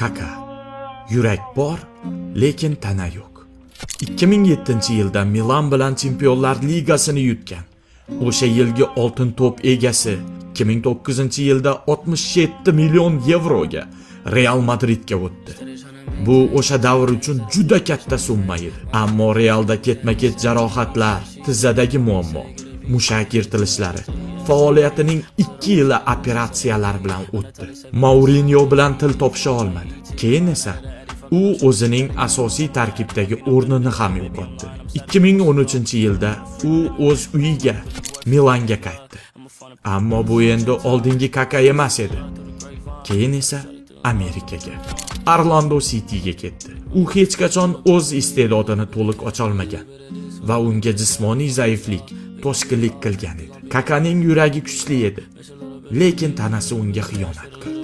Kaka. Yurak bor, lekin tana yo'q. 2007-yilda Milan bilan Chempionlar Ligasini yutgan. O'sha yilgi oltin to'p egasi 2009-yilda 67 million yevroga Real Madridga o'tdi. Bu o'sha davr uchun juda katta summa edi. Ammo Realda ketma-ket jarohatlar, tizzadagi muammo, mushak yirtilishlari, faoliyatining 2 yili operatsiyalar bilan o'tdi. Mourinho bilan til topisha olmadi. Keyin esa u o'zining asosiy tarkibdagi o'rnini ham yo'qotdi. 2013-yilda u o'z uyiga, Milanga qaytdi. Ammo bu endi oldingi Kaka emas edi. Keyin esa Amerikaga, Orlando City'ga ketdi. U hech qachon o'z iste'dodini to'liq ocha olmagan va unga jismoniy zaiflik to'sqinlik qilgan edi. Kakaning yuragi kuchli edi, lekin tanasi unga xiyonat qildi.